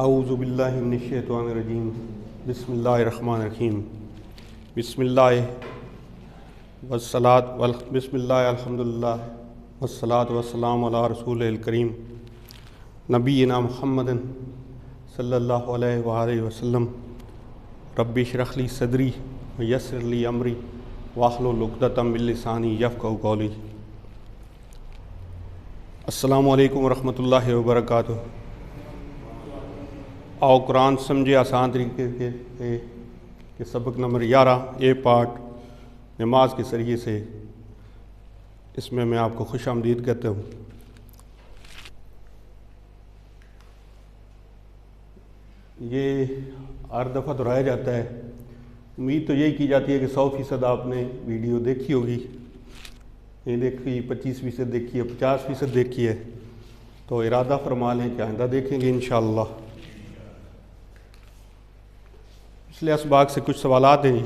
اعوذ باللہ من الشیطان الرجیم بسم اللہ الرحمن الرحیم بسم اللہ الحمدللہ والصلاة والسلام علی رسول الکریم نبینا محمد صلی اللہ علیہ وآلہ وسلم رب اشرح لی صدری ویسر لی امری واحلل عقدۃ من لسانی یفقہوا قولی۔ السلام علیکم ورحمۃ اللہ وبرکاتہ۔ آؤ قرآن سمجھے آسان طریقے کے سبق نمبر 11 اے پارٹ نماز کے ذریعے سے، اس میں آپ کو خوش آمدید کہتا ہوں۔ یہ ہر دفعہ دہرایا جاتا ہے، امید تو یہی کی جاتی ہے کہ 100% آپ نے ویڈیو دیکھی ہوگی، نہیں دیکھی 25% دیکھی ہے، 50% دیکھی ہے، تو ارادہ فرما لیں کہ آئندہ دیکھیں گے انشاءاللہ۔ پچھلے اسباق سے کچھ سوالات ہیں۔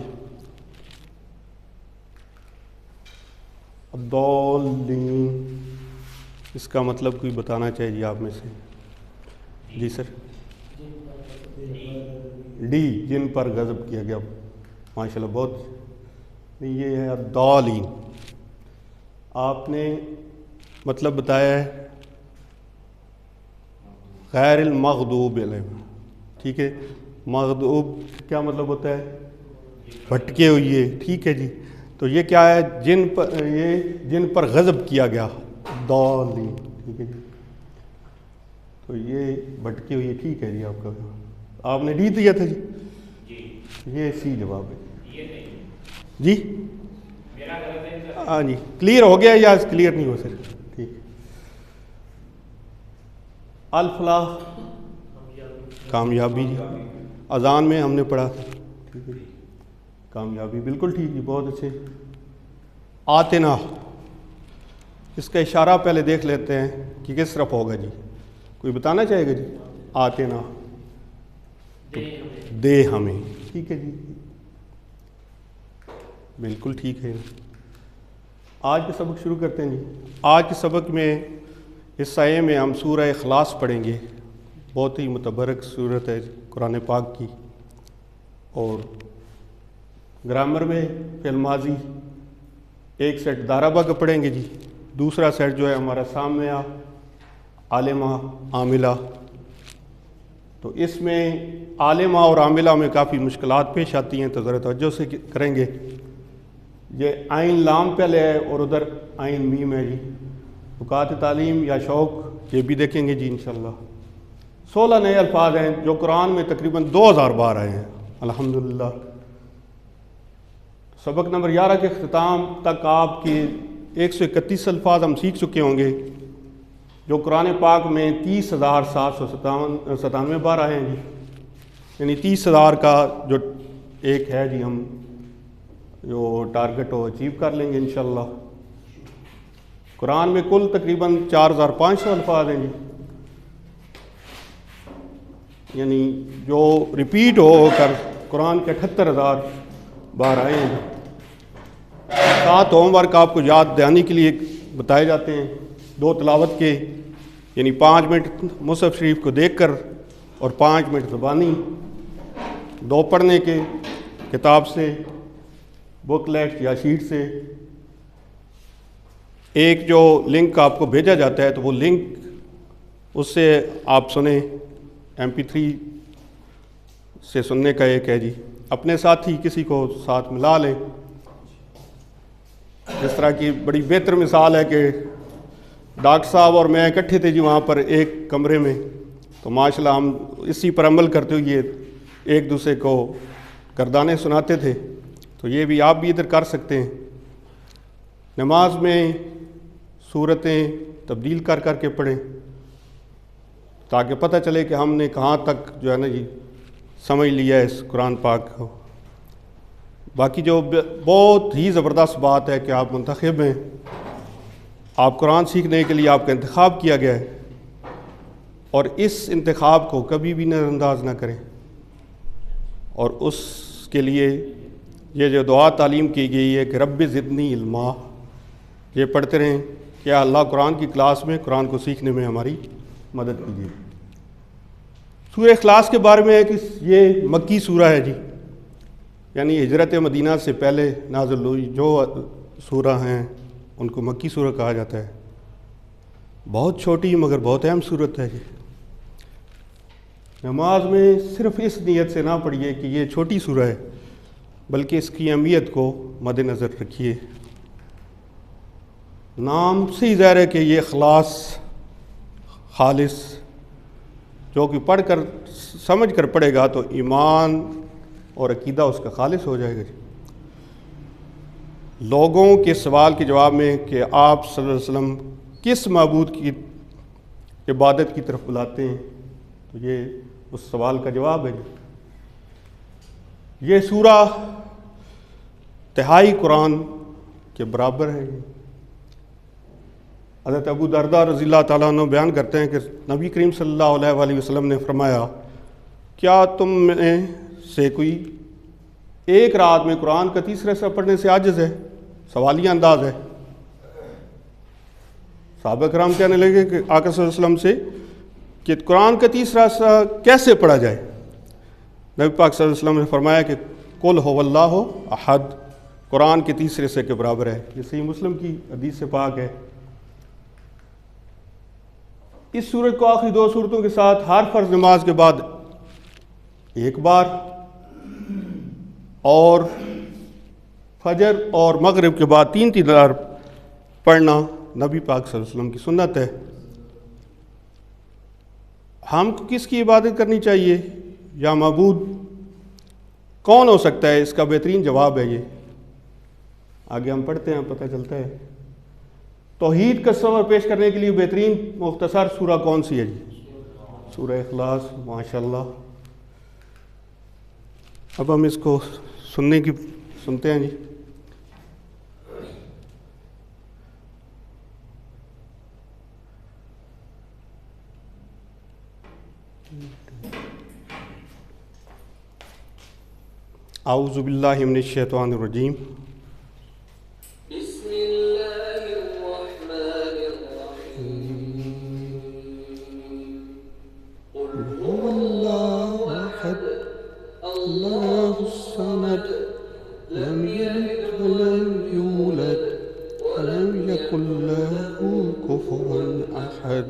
الضالین، اس کا مطلب کوئی بتانا چاہیے جی آپ میں سے؟ جی سر، ڈی، جن پر غضب کیا گیا، ماشاءاللہ بہت نہیں، یہ ہے الضالین۔ آپ نے مطلب بتایا ہے غیر المغضوب علیہم، ٹھیک ہے؟ مغضوب کیا مطلب ہوتا ہے؟ بھٹکے ہوئے، ٹھیک ہے جی۔ تو یہ کیا ہے؟ جن پر غضب کیا گیا، ضالین، ٹھیک ہے جی۔ تو یہ بھٹکے ہوئے، ٹھیک ہے جی۔ آپ نے ڈی دیا تھا جی، یہ سی جواب ہے جی۔ ہاں جی، کلیئر ہو گیا یا کلیئر نہیں ہو سر؟ ٹھیک۔ الفلاح، کامیابی، اذان میں ہم نے پڑھا تھا، ٹھیک ہے، کامیابی، بالکل ٹھیک جی، بہت اچھے۔ آتنا، اس کا اشارہ پہلے دیکھ لیتے ہیں کہ کس طرف ہوگا جی، کوئی بتانا چاہے گا جی؟ آتنا، دے ہمیں، ٹھیک ہے جی، بالکل ٹھیک ہے۔ آج کے سبق شروع کرتے ہیں جی۔ آج کے سبق میں اس آیے میں ہم سورہ اخلاص پڑھیں گے، بہت ہی متبرک صورت ہے قرآن پاک کی، اور گرامر میں فعل ماضی ایک سیٹ داربہ کا پڑھیں گے جی، دوسرا سیٹ جو ہے ہمارا سامعہ، عالمہ، عاملہ۔ تو اس میں عالمہ اور عاملہ میں کافی مشکلات پیش آتی ہیں، تو ذرا توجہ سے کریں گے۔ یہ عین لام پہلے ہے اور ادھر عین میم ہے جی۔ اوقات تعلیم یا شوق، یہ بھی دیکھیں گے جی انشاءاللہ۔ 16 نئے الفاظ ہیں جو قرآن میں تقریباً 2000 بار آئے ہیں الحمدللہ۔ سبق نمبر 11 کے اختتام تک آپ کے 131 الفاظ ہم سیکھ چکے ہوں گے، جو قرآن پاک میں 30,797 بار آئے ہیں جی، یعنی 30,000 کا جو ایک ہے جی، ہم جو ٹارگٹ ہو اچیو کر لیں گے انشاءاللہ۔ قرآن میں کل تقریباً 4,500 الفاظ ہیں جی، یعنی جو ریپیٹ ہو کر قرآن کے 78,000 بار آئے ہیں۔ 7 ہوم ورک آپ کو یاد دہانی کے لیے بتائے جاتے ہیں، 2 تلاوت کے، یعنی 5 منٹ مصحف شریف کو دیکھ کر اور 5 منٹ زبانی، 2 پڑھنے کے کتاب سے، بک لیٹ یا شیٹ سے۔ ایک جو لنک آپ کو بھیجا جاتا ہے تو وہ لنک اس سے آپ سنیں، MP3 سے سننے کا ایک ہے جی۔ اپنے ساتھی کسی کو ساتھ ملا لیں، اس طرح کی بڑی بہتر مثال ہے کہ ڈاکٹر صاحب اور میں اکٹھے تھے جی وہاں پر ایک کمرے میں، تو ماشاءاللہ ہم اسی پر عمل کرتے ہوئے ایک دوسرے کو گردانے سناتے تھے، تو یہ بھی آپ بھی ادھر کر سکتے ہیں۔ نماز میں صورتیں تبدیل کر کے پڑھیں تاکہ پتہ چلے کہ ہم نے کہاں تک جو ہے نا جی سمجھ لیا ہے اس قرآن پاک کو۔ باقی جو بہت ہی زبردست بات ہے کہ آپ منتخب ہیں، آپ قرآن سیکھنے کے لیے آپ کا انتخاب کیا گیا ہے، اور اس انتخاب کو کبھی بھی نظر انداز نہ کریں، اور اس کے لیے یہ جو دعا تعلیم کی گئی ہے کہ رب زدنی علما، یہ پڑھتے رہیں کہ اللہ قرآن کی کلاس میں قرآن کو سیکھنے میں ہماری مدد کیجیے۔ سورہ اخلاص کے بارے میں ہے کہ یہ مکی سورہ ہے جی، یعنی ہجرت مدینہ سے پہلے نازل ہوئی جو سورہ ہیں ان کو مکی سورہ کہا جاتا ہے۔ بہت چھوٹی مگر بہت اہم سورت ہے جی۔ نماز میں صرف اس نیت سے نہ پڑھیے کہ یہ چھوٹی سورہ ہے، بلکہ اس کی اہمیت کو مد نظر رکھیے۔ نام سے ہی ظاہر ہے کہ یہ اخلاص، خالص، جو کہ پڑھ کر سمجھ کر پڑھے گا تو ایمان اور عقیدہ اس کا خالص ہو جائے گا جی۔ لوگوں کے سوال کے جواب میں کہ آپ صلی اللہ علیہ وسلم کس معبود کی عبادت کی طرف بلاتے ہیں، تو یہ اس سوال کا جواب ہے جی۔ یہ سورہ تہائی قرآن کے برابر ہے جی۔ حضرت ابو درداء رضی اللہ تعالیٰ عنہ بیان کرتے ہیں کہ نبی کریم صلی اللہ علیہ وآلہ وسلم نے فرمایا، کیا تم میں سے کوئی ایک رات میں قرآن کا تیسرا حصہ پڑھنے سے عاجز ہے؟ سوالیہ انداز ہے۔ صحابہ کرام کہنے لگے کہ آقا صلی اللہ علیہ وسلم سے کہ قرآن کا تیسرا حصہ کیسے پڑھا جائے؟ نبی پاک صلی اللہ علیہ وسلم نے فرمایا کہ قل هو اللہ احد قرآن کے تیسرے حصے کے برابر ہے۔ یہ صحیح مسلم کی حدیث سے پاک ہے۔ اس سورت کو آخری دو سورتوں کے ساتھ ہر فرض نماز کے بعد ایک بار اور فجر اور مغرب کے بعد 3 بار پڑھنا نبی پاک صلی اللہ علیہ وسلم کی سنت ہے۔ ہم کو کس کی عبادت کرنی چاہیے یا معبود کون ہو سکتا ہے؟ اس کا بہترین جواب ہے یہ، آگے ہم پڑھتے ہیں پتہ چلتا ہے۔ توحید کا تصور پیش کرنے کے لیے بہترین مختصر سورہ کون سی ہے جی؟ سورہ اخلاص۔ ماشاءاللہ۔ اب ہم اس کو سنتے ہیں جی۔ اعوذ باللہ من الشیطان الرجیم۔ بسم اللہ الرحمن الرحیم۔ قل هو اللہ احد اللہ الصمد لم یلد ولم یولد ولم یکن له کفوا احد۔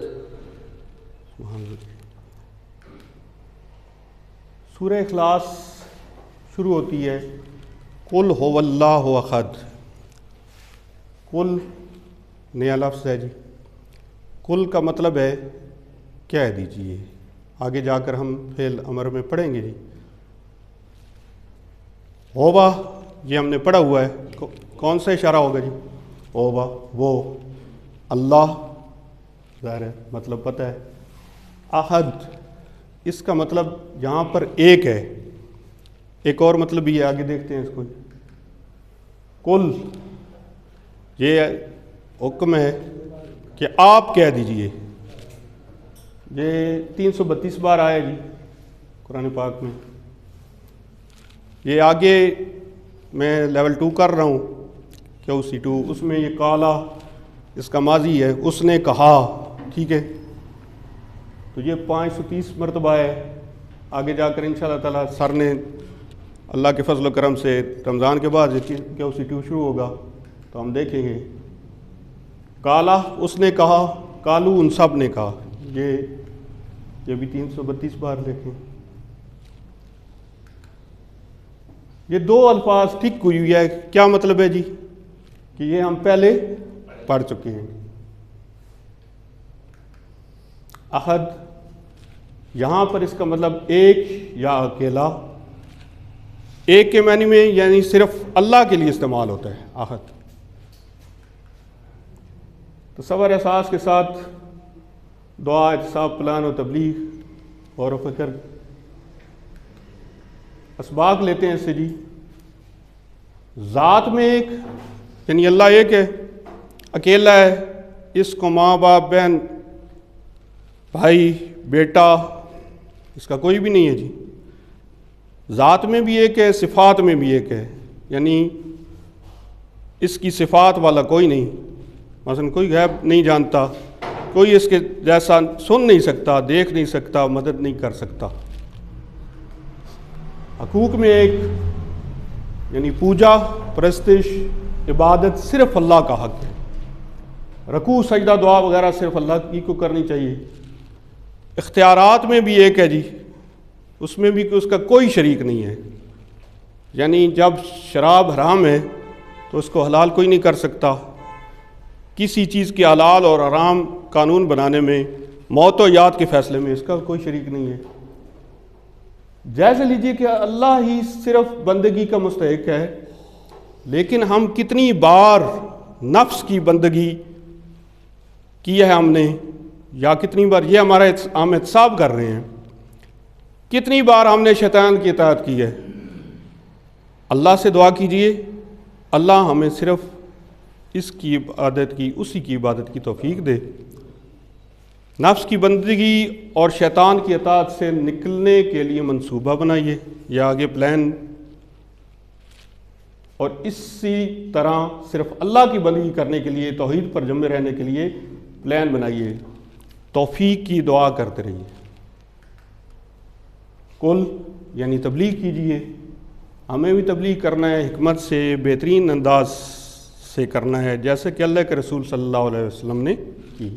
سورہ اخلاص شروع ہوتی ہے قل هو اللہ احد۔ قل نیا لفظ ہے جی۔ قل کا مطلب ہے کہہ دیجئے، آگے جا کر ہم فعل امر میں پڑھیں گے جی۔ ہوبا یہ ہم نے پڑھا ہوا ہے، کون سا اشارہ ہوگا جی؟ ہوبا وہ اللہ، ظاہر ہے مطلب پتہ ہے۔ احد اس کا مطلب یہاں پر ایک ہے، ایک اور مطلب بھی ہے، آگے دیکھتے ہیں اس کو۔ قل یہ حکم ہے کہ آپ کہہ دیجئے، یہ 332 بار آیا جی قرآن پاک میں۔ یہ آگے میں لیول 2 کر رہا ہوں QC2، اس میں یہ کالا اس کا ماضی ہے، اس نے کہا، ٹھیک ہے، تو یہ 530 مرتبہ ہے۔ آگے جا کر انشاءاللہ تعالیٰ سر نے اللہ کے فضل و کرم سے رمضان کے بعد QC2 شروع ہوگا تو ہم دیکھیں گے۔ کالا اس نے کہا، کالو ان سب نے کہا، یہ بھی 332 بار دیکھیں۔ یہ دو الفاظ ٹک ہوئی ہے، کیا مطلب ہے جی؟ کہ یہ ہم پہلے پڑھ چکے ہیں۔ احد یہاں پر اس کا مطلب ایک یا اکیلا، ایک کے معنی میں یعنی صرف اللہ کے لیے استعمال ہوتا ہے احد۔ تصور احساس کے ساتھ دعا، احتساب، پلان و تبلیغ، غور و فکر، اسباق لیتے ہیں اس سے جی۔ ذات میں ایک یعنی اللہ ایک ہے، اکیلا ہے، اس کو ماں باپ، بہن، بھائی، بیٹا، اس کا کوئی بھی نہیں ہے جی۔ ذات میں بھی ایک ہے، صفات میں بھی ایک ہے، یعنی اس کی صفات والا کوئی نہیں۔ مثلا کوئی غیب نہیں جانتا، کوئی اس کے جیسا سن نہیں سکتا، دیکھ نہیں سکتا، مدد نہیں کر سکتا۔ حقوق میں ایک یعنی پوجا، پرستش، عبادت صرف اللہ کا حق ہے۔ رکوع، سجدہ، دعا وغیرہ صرف اللہ کی کو کرنی چاہیے۔ اختیارات میں بھی ایک ہے جی، اس میں بھی اس کا کوئی شریک نہیں ہے۔ یعنی جب شراب حرام ہے تو اس کو حلال کوئی نہیں کر سکتا۔ کسی چیز کے حلال اور حرام قانون بنانے میں، موت و حیات کے فیصلے میں اس کا کوئی شریک نہیں ہے۔ جائزہ لیجئے کہ اللہ ہی صرف بندگی کا مستحق ہے، لیکن ہم کتنی بار نفس کی بندگی کی ہے ہم نے، یا کتنی بار یہ ہمارا ہم احتساب کر رہے ہیں، کتنی بار ہم نے شیطان کی اطاعت کی ہے۔ اللہ سے دعا کیجئے اللہ ہمیں صرف اس کی عبادت کی، اسی کی عبادت کی توفیق دے۔ نفس کی بندگی اور شیطان کی اطاعت سے نکلنے کے لیے منصوبہ بنائیے یا آگے پلان، اور اسی طرح صرف اللہ کی بندگی کرنے کے لیے، توحید پر جمے رہنے کے لیے پلان بنائیے۔ توفیق کی دعا کرتے رہیے۔ کل یعنی تبلیغ کیجئے، ہمیں بھی تبلیغ کرنا ہے، حکمت سے، بہترین انداز سے کرنا ہے، جیسے کہ اللہ کے رسول صلی اللہ علیہ وسلم نے کی۔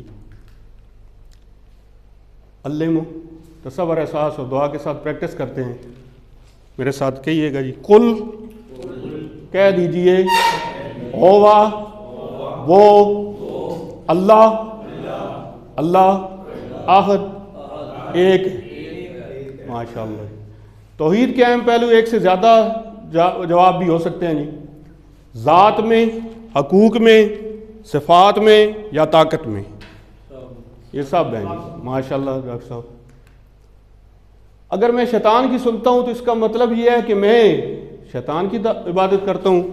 علمو، تصور، احساس اور دعا کے ساتھ پریکٹس کرتے ہیں، میرے ساتھ کہیے گا جی، کل کہہ دیجئے، ہوا وہ اللہ، اللہ احد ایک ہے۔ ماشاءاللہ، توحید کے اہم پہلو ایک سے زیادہ جواب بھی ہو سکتے ہیں جی، ذات میں، حقوق میں، صفات میں یا طاقت میں، یہ سب ہیں جی۔ ماشاءاللہ ڈاکٹر صاحب، اگر میں شیطان کی سنتا ہوں تو اس کا مطلب یہ ہے کہ میں شیطان کی عبادت کرتا ہوں،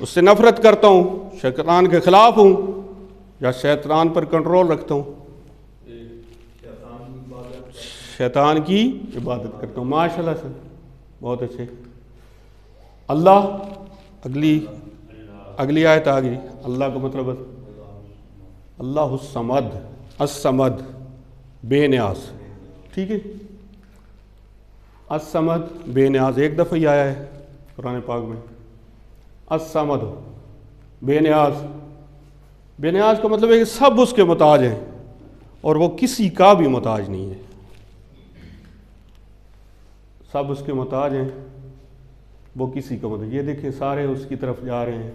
اس سے نفرت کرتا ہوں، شیطان کے خلاف ہوں، یا شیطان پر کنٹرول رکھتا ہوں؟ شیطان کی عبادت کرتا ہوں۔ ماشاءاللہ سر، بہت اچھے۔ اللہ، اگلی آیت آ گئی، اللہ کا مطلب ہے اللہ الصمد، الصمد بے نیاز، ٹھیک ہے۔ الصمد بے نیاز ایک دفعہ ہی آیا ہے قرآن پاک میں، الصمد بے نیاز۔ بے نیاز کا مطلب ہے کہ سب اس کے محتاج ہیں اور وہ کسی کا بھی محتاج نہیں ہے، سب اس کے محتاج ہیں، وہ کسی کا محتاج۔ یہ دیکھیں سارے اس کی طرف جا رہے ہیں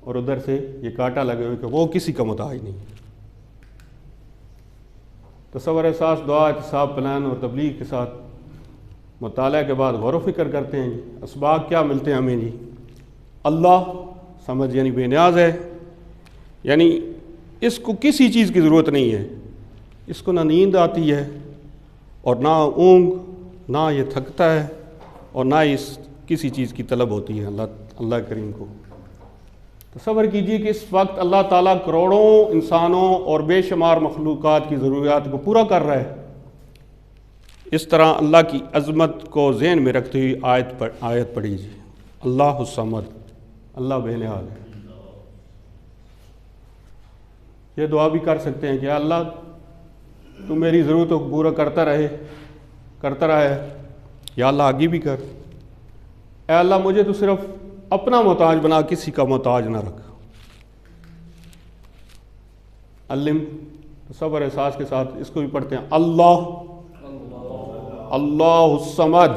اور ادھر سے یہ کانٹا لگے ہوئے کہ وہ کسی کا محتاج نہیں۔ تصور، احساس، دعا، احتساب، پلان اور تبلیغ کے ساتھ مطالعہ کے بعد غور و فکر کرتے ہیں جی، اسباق کیا ملتے ہیں ہمیں جی؟ اللہ سمجھ یعنی بے نیاز ہے، یعنی اس کو کسی چیز کی ضرورت نہیں ہے، اس کو نہ نیند آتی ہے اور نہ اونگ، نہ یہ تھکتا ہے اور نہ اس کسی چیز کی طلب ہوتی ہے اللہ کریم کو۔ تصور کیجئے کہ اس وقت اللہ تعالیٰ کروڑوں انسانوں اور بے شمار مخلوقات کی ضروریات کو پورا کر رہا ہے۔ اس طرح اللہ کی عظمت کو ذہن میں رکھتے ہوئے آیت پڑھی جی، اللہ الصمد، اللہ بے نیاز ہے۔ یہ دعا بھی کر سکتے ہیں کہ اللہ تو میری ضرورتوں کو پورا کرتا رہا ہے، یا اللہ آگے بھی کر، اے اللہ مجھے تو صرف اپنا محتاج بنا، کسی کا محتاج نہ رکھ۔ علم، تصور، احساس کے ساتھ اس کو بھی پڑھتے ہیں، اللہ، اللہ الصمد،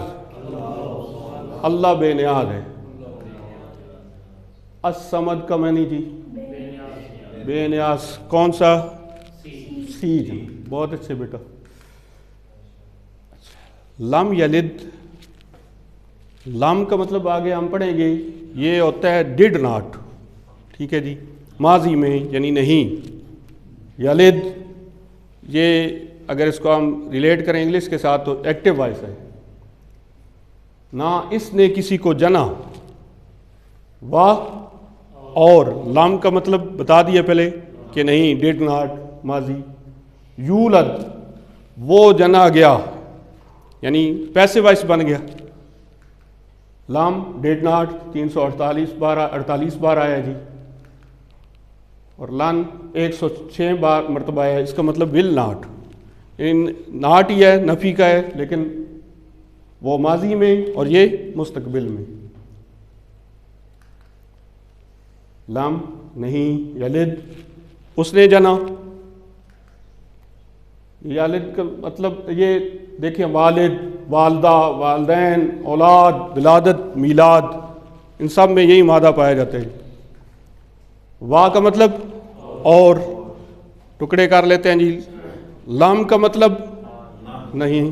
اللہ بے نیاز ہے۔ الصمد کا معنی جی بے نیاز، کون سا؟ سی جی، بہت اچھے بیٹا۔ لم یلد، لم کا مطلب آگے ہم پڑھیں گے، یہ ہوتا ہے ڈڈ ناٹ، ٹھیک ہے جی، ماضی میں یعنی نہیں۔ یلد، یہ اگر اس کو ہم ریلیٹ کریں انگلش کے ساتھ تو ایکٹیو وائس ہے، نہ اس نے کسی کو جنا۔ واہ، اور لام کا مطلب بتا دیا پہلے کہ نہیں، ڈیڈ ناٹ ماضی۔ یولد، وہ جنا گیا، یعنی پیسے وائس بن گیا۔ لام ڈیڈ ناٹ 348 بار آیا جی۔ اور لن 106 بار مرتبہ ہے، اس کا مطلب ول ناٹ، ناٹ ہی ہے، نفی کا ہے، لیکن وہ ماضی میں اور یہ مستقبل میں۔ لم نہیں، یلد اس نے جنا، یلد کا مطلب یہ دیکھیں، والد، والدہ، والدین، اولاد، ولادت، میلاد، ان سب میں یہی مادہ پایا جاتا ہے۔ وا کا مطلب اور، ٹکڑے کر لیتے ہیں جی۔ لام کا مطلب نہیں،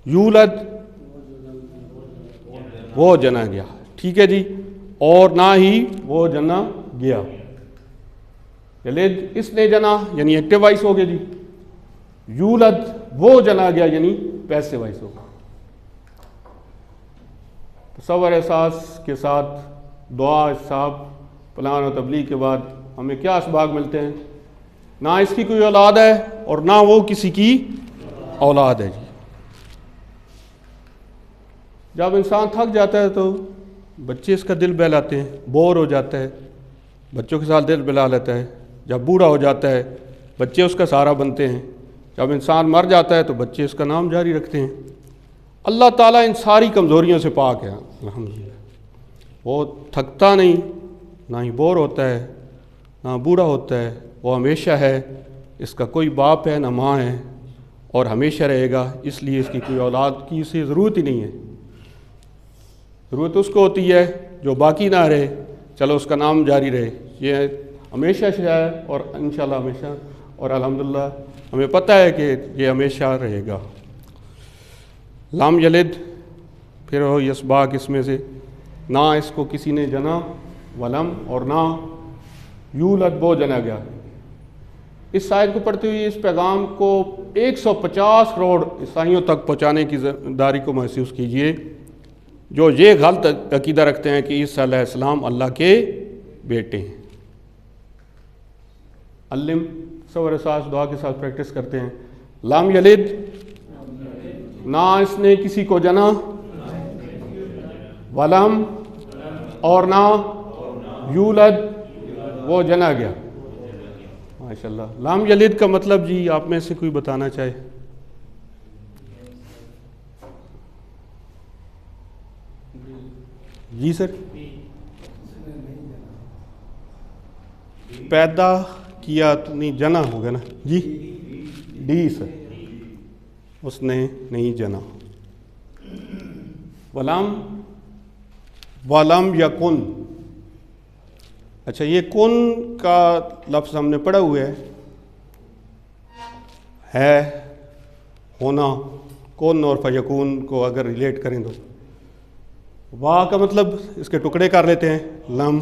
یولد وہ جنا گیا، ٹھیک ہے جی، اور نہ ہی وہ جنا گیا۔ یلد اس نے جنا یعنی ایکٹیو وائس ہو گیا جی، یولد وہ جنا گیا یعنی پیسے وائس ہوگا۔ تصور احساس کے ساتھ دعا، صاحب پلان و تبلیغ کے بعد ہمیں کیا اسباق ملتے ہیں؟ نہ اس کی کوئی اولاد ہے اور نہ وہ کسی کی اولاد ہے جی۔ جب انسان تھک جاتا ہے تو بچے اس کا دل بہلاتے ہیں، بور ہو جاتا ہے بچوں کے ساتھ دل بہلا لیتا ہے۔ جب بوڑھا ہو جاتا ہے بچے اس کا سہارا بنتے ہیں۔ جب انسان مر جاتا ہے تو بچے اس کا نام جاری رکھتے ہیں۔ اللہ تعالیٰ ان ساری کمزوریوں سے پاک ہے الحمدللہ۔ وہ تھکتا نہیں، نہ ہی بور ہوتا ہے، نہ بوڑھا ہوتا ہے، وہ ہمیشہ ہے، اس کا کوئی باپ ہے نہ ماں ہے، اور ہمیشہ رہے گا، اس لیے اس کی کوئی اولاد کی اسے ضرورت ہی نہیں ہے۔ ضرورت اس کو ہوتی ہے جو باقی نہ رہے، چلو اس کا نام جاری رہے، یہ ہمیشہ سے ہے اور انشاءاللہ ہمیشہ، اور الحمدللہ ہمیں پتہ ہے کہ یہ ہمیشہ رہے گا۔ لام یلد پھر ہو اسباق اس میں سے، نہ اس کو کسی نے جنا، ولم اور نہ یولد وہ جنا گیا۔ اس آیت کو پڑھتے ہوئے اس پیغام کو 150 کروڑ عیسائیوں تک پہنچانے کی ذمہ داری کو محسوس کیجئے، جو یہ غلط عقیدہ رکھتے ہیں کہ عیسیٰ علیہ السلام اللہ کے بیٹے ہیں۔ علم صور احساس دعا کے ساتھ پریکٹس کرتے ہیں۔ لام یلد نہ اس نے کسی کو جنا، ولم اور نہ یولد وہ جنا گیا۔ ماشاءاللہ۔ لام یلد کا مطلب جی آپ میں سے کوئی بتانا چاہے؟ جی سر، پیدا کیا تو نہیں، جنا ہوگا نا جی، ڈی سر، اس نے نہیں جنا۔ ولم یکن، اچھا یہ کن کا لفظ ہم نے پڑھا ہوا ہے ہونا، کن اور فیکون کو اگر ریلیٹ کریں تو وا کا مطلب اس کے ٹکڑے کر لیتے ہیں، لم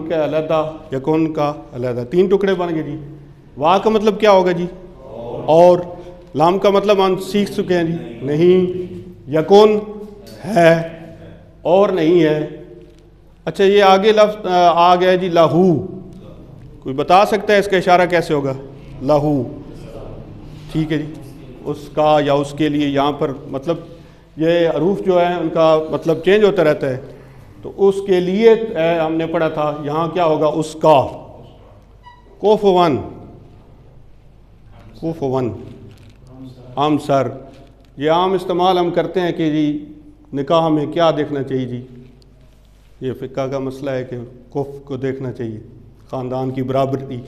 کا علیحدہ، یکن کا علیحدہ، 3 ٹکڑے بن گئے جی۔ وا کا مطلب کیا ہوگا جی؟ اور۔ لام کا مطلب ہم سیکھ چکے ہیں جی، نہیں، یکن ہے اور نہیں ہے۔ اچھا یہ آگے لفظ آ گیا جی لاہو، کوئی بتا سکتا ہے اس کا اشارہ کیسے ہوگا؟ لاہو، ٹھیک ہے جی، اس کا یا اس کے لیے، یہاں پر مطلب یہ حروف جو ہیں ان کا مطلب چینج ہوتا رہتا ہے، تو اس کے لیے ہم نے پڑھا تھا، یہاں کیا ہوگا؟ اس کا، کوفون، کوفون، عام سر، یہ عام استعمال ہم کرتے ہیں کہ جی نکاح میں کیا دیکھنا چاہیے جی، یہ فقہ کا مسئلہ ہے کہ کف کو دیکھنا چاہیے، خاندان کی برابری،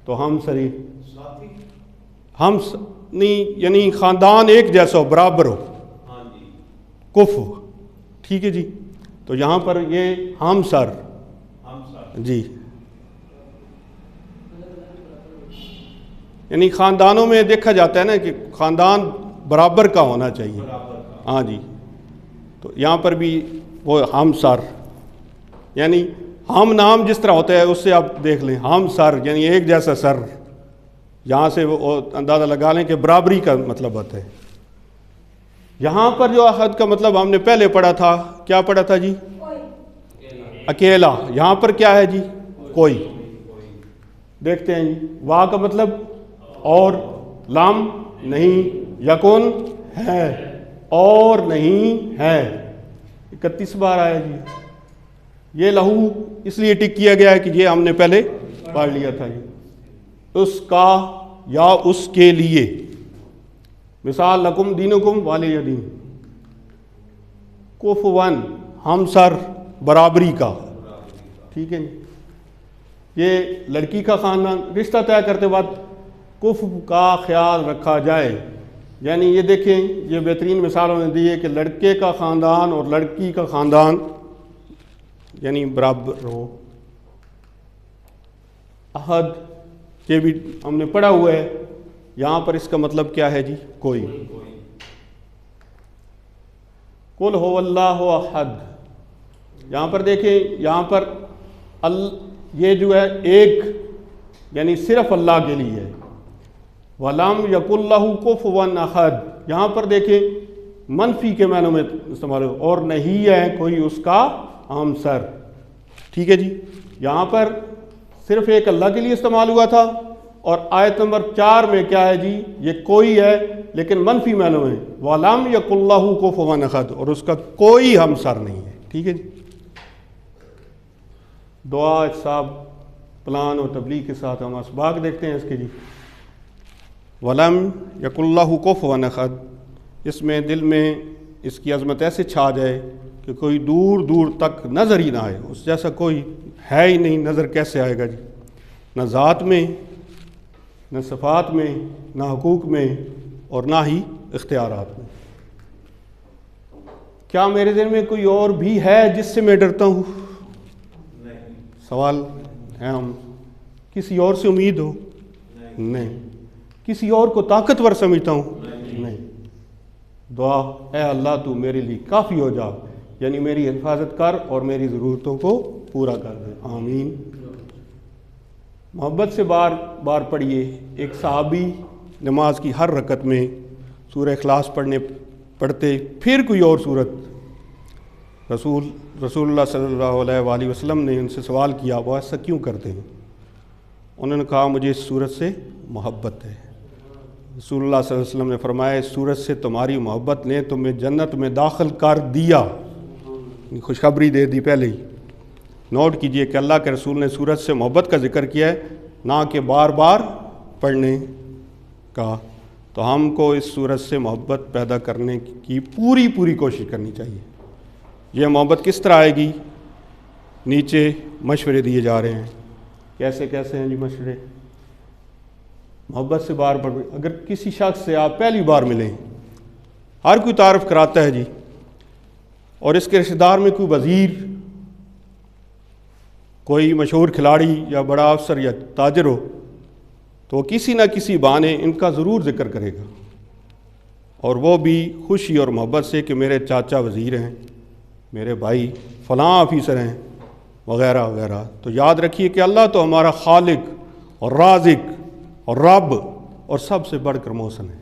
تو ہم سری، ہم نہیں یعنی خاندان ایک جیسا ہو، برابر ہو، کف، ٹھیک ہے جی، تو یہاں پر یہ ہم سر جی، یعنی خاندانوں میں دیکھا جاتا ہے نا کہ خاندان برابر کا ہونا چاہیے، ہاں جی، تو یہاں پر بھی وہ ہم سر، یعنی ہم نام جس طرح ہوتا ہے اس سے آپ دیکھ لیں، ہم سر یعنی ایک جیسا سر، یہاں سے وہ اندازہ لگا لیں کہ برابری کا مطلب ہوتا ہے۔ یہاں پر جو احد کا مطلب ہم نے پہلے پڑھا تھا، کیا پڑھا تھا جی؟ اکیلا، یہاں پر کیا ہے جی؟ کوئی، دیکھتے ہیں جی، وا کا مطلب اور، لام نہیں، یکن ہے اور نہیں ہے، 31 بار آیا جی، یہ لہو اس لیے ٹک کیا گیا ہے کہ یہ ہم نے پہلے پڑھ لیا تھا. یہ اس کا یا اس کے لیے. مثال لکم دینکم والی دین. کفوان ہم سر برابری کا. ٹھیک ہے جی. یہ لڑکی کا خاندان رشتہ طے کرتے وقت کف کا خیال رکھا جائے. یعنی یہ دیکھیں یہ بہترین مثالوں نے دی ہے کہ لڑکے کا خاندان اور لڑکی کا خاندان یعنی برابر ہو. عہد یہ بھی ہم نے پڑھا ہوا ہے. یہاں پر اس کا مطلب کیا ہے جی؟ کوئی. قل هو اللہ احد. یہاں پر دیکھیں یہاں پر یہ جو ہے ایک یعنی صرف اللہ کے لیے ہے. وَلَمْ يَكُنْ لَهُ كُفُوًا أَحَدٌ. یہاں پر دیکھیں منفی کے معنوں میں استعمال ہو اور نہیں ہے کوئی اس کا ہمسر. ٹھیک ہے جی. یہاں پر صرف ایک اللہ کے لیے استعمال ہوا تھا اور آیت نمبر 4 میں کیا ہے جی؟ یہ کوئی ہے لیکن منفی معنوں میں. وَلَمْ يَكُنْ لَهُ كُفُوًا أَحَدٌ اور اس کا کوئی ہمسر نہیں ہے. ٹھیک ہے جی. دعا احتساب پلان اور تبلیغ کے ساتھ ہم اسباق دیکھتے ہیں اس کے جی. وَلَمْ يَكُنْ لَهُ كُفُوًا أَحَدٌ. اس میں دل میں اس کی عظمت ایسے چھا جائے کہ کوئی دور دور تک نظر ہی نہ آئے. اس جیسا کوئی ہے ہی نہیں. نظر کیسے آئے گا جی؟ نہ ذات میں، نہ صفات میں، نہ حقوق میں اور نہ ہی اختیارات میں. کیا میرے ذہن میں کوئی اور بھی ہے جس سے میں ڈرتا ہوں؟ سوال ہے. ہم کسی اور سے امید ہو؟ نہیں. کسی اور کو طاقتور سمجھتا ہوں؟ نہیں. دعا اے اللہ تو میرے لیے کافی ہو جا، یعنی میری حفاظت کر اور میری ضرورتوں کو پورا کر دے. آمین. محبت سے بار بار پڑھیے. ایک صحابی نماز کی ہر رکعت میں سورہ اخلاص پڑھتے پھر کوئی اور صورت. رسول اللہ صلی اللہ علیہ وآلہ وسلم نے ان سے سوال کیا وہ ایسا کیوں کرتے ہیں؟ انہوں نے کہا مجھے اس صورت سے محبت ہے. رسول اللہ صلی اللہ علیہ وسلم نے فرمایا اس صورت سے تمہاری محبت نے تمہیں جنت میں داخل کر دیا. خوشخبری دے دی پہلے ہی. نوٹ کیجئے کہ اللہ کے رسول نے صورت سے محبت کا ذکر کیا ہے نہ کہ بار بار پڑھنے کا. تو ہم کو اس صورت سے محبت پیدا کرنے کی پوری کوشش کرنی چاہیے. یہ محبت کس طرح آئے گی؟ نیچے مشورے دیے جا رہے ہیں. کیسے ہیں جی مشورے؟ محبت سے بار بار اگر کسی شخص سے آپ پہلی بار ملیں، ہر کوئی تعارف کراتا ہے جی، اور اس کے رشتہ دار میں کوئی وزیر، کوئی مشہور کھلاڑی یا بڑا افسر یا تاجر ہو تو وہ کسی نہ کسی بہانے ان کا ضرور ذکر کرے گا، اور وہ بھی خوشی اور محبت سے کہ میرے چاچا وزیر ہیں، میرے بھائی فلاں آفیسر ہیں وغیرہ وغیرہ. تو یاد رکھیے کہ اللہ تو ہمارا خالق اور رازق اور رب اور سب سے بڑھ کر محسن ہے.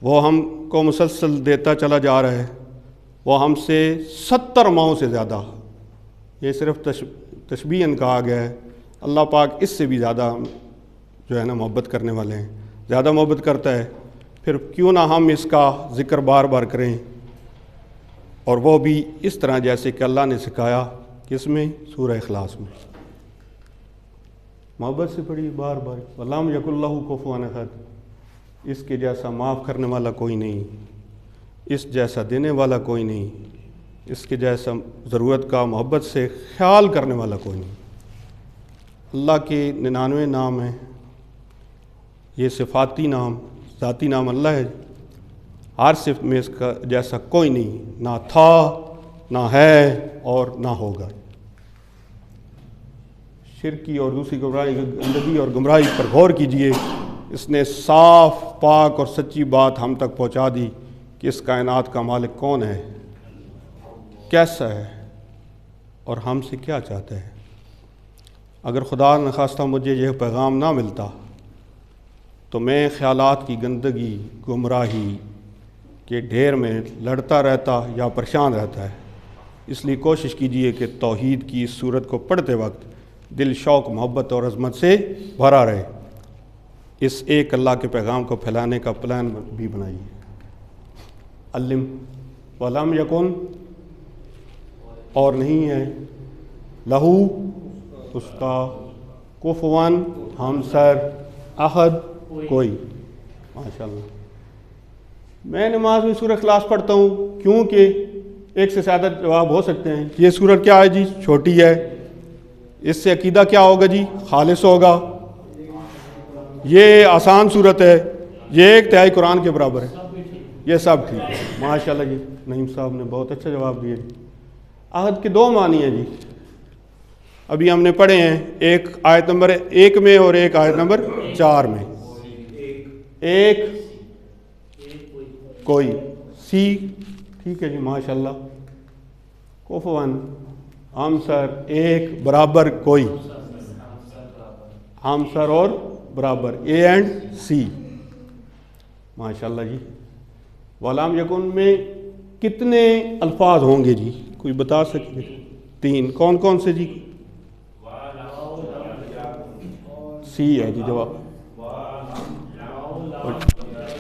وہ ہم کو مسلسل دیتا چلا جا رہا ہے. وہ ہم سے 70 ماؤں سے زیادہ، یہ صرف تشبیہاً کہا گیا ہے. اللہ پاک اس سے بھی زیادہ جو ہے نا محبت کرنے والے ہیں، زیادہ محبت کرتا ہے. پھر کیوں نہ ہم اس کا ذکر بار بار کریں، اور وہ بھی اس طرح جیسے کہ اللہ نے سکھایا. کس میں؟ سورہ اخلاص میں. محبت سے پڑھی بار بار. وَلَمْ يَكُنْ لَهُ كُفُوًا أَحَدٌ. اس کے جیسا معاف کرنے والا کوئی نہیں، اس جیسا دینے والا کوئی نہیں، اس کے جیسا ضرورت کا محبت سے خیال کرنے والا کوئی نہیں. اللہ کے 99 نام ہیں. یہ صفاتی نام، ذاتی نام اللہ ہے. ہر صفت میں اس کا جیسا کوئی نہیں، نہ تھا، نہ ہے اور نہ ہوگا. شرکی اور دوسری گندگی اور گمراہی پر غور کیجئے. اس نے صاف، پاک اور سچی بات ہم تک پہنچا دی کہ اس کائنات کا مالک کون ہے، کیسا ہے اور ہم سے کیا چاہتا ہے. اگر خدا نخواستہ مجھے یہ پیغام نہ ملتا تو میں خیالات کی گندگی، گمراہی کے ڈھیر میں لڑتا رہتا یا پریشان رہتا ہے. اس لیے کوشش کیجئے کہ توحید کی اس صورت کو پڑھتے وقت دل شوق، محبت اور عظمت سے بھرا رہے. اس ایک اللہ کے پیغام کو پھیلانے کا پلان بھی بنائیے. علم وَلَمْ يَكُنْ اور نہیں ہے، لہو اس کا، کفوان ہمسر، احد کوئی. ماشاءاللہ. میں نماز میں سورہ اخلاص پڑھتا ہوں کیونکہ ایک سے زیادہ جواب ہو سکتے ہیں. یہ سورت کیا ہے جی؟ چھوٹی ہے. اس سے عقیدہ کیا ہوگا جی؟ خالص ہوگا. یہ آسان صورت ہے، یہ ایک تہائی قرآن کے برابر ہے. یہ سب ٹھیک ہے ماشاءاللہ جی. نعیم صاحب نے بہت اچھا جواب دیا جی. عہد کے دو معنی ہیں جی، ابھی ہم نے پڑھے ہیں، ایک آیت نمبر 1 میں اور ایک آیت نمبر 4 میں. ایک کوئی، سی ٹھیک ہے جی ماشاءاللہ. کفوان ہمسر، ایک برابر کوئی، ہمسر اور برابر، اے اینڈ سی. ماشاءاللہ جی. ولم یکن میں کتنے الفاظ ہوں گے جی؟ کوئی بتا سکتے؟ 3. کون کون سے جی؟ سی ہے جی جواب.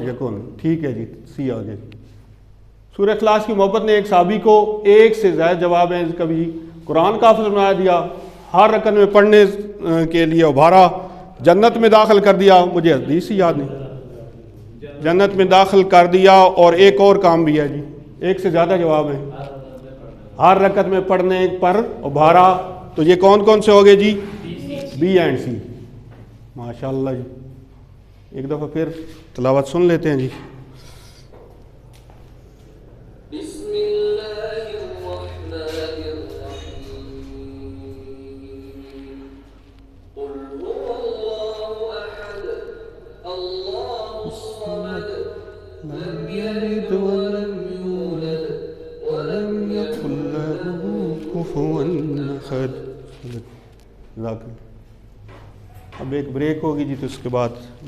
یکن ٹھیک ہے جی، سی آ گیا. سورہ اخلاص کی محبت نے ایک صحابی کو ایک سے زائد جواب ہیں کبھی قرآن کا حافظ بنا دیا، ہر رکعت میں پڑھنے کے لیے ابھارا، جنت میں داخل کر دیا. مجھے حدیث ہی یاد نہیں. جنت میں داخل کر دیا، اور ایک اور کام بھی ہے جی، ایک سے زیادہ جواب ہیں، ہر رکعت میں پڑھنے پر ابھارا. تو یہ کون کون سے ہو گئے جی؟ بی اینڈ سی. ماشاءاللہ جی. ایک دفعہ پھر تلاوت سن لیتے ہیں جی. بسم اللہ الرحمن الرحیم. قل هو اللہ احد اللہ الصمد لم يلد ولم يولد ولم يكن له كفوا أحد. اب ایک بریک ہوگی جی، تو اس کے بعد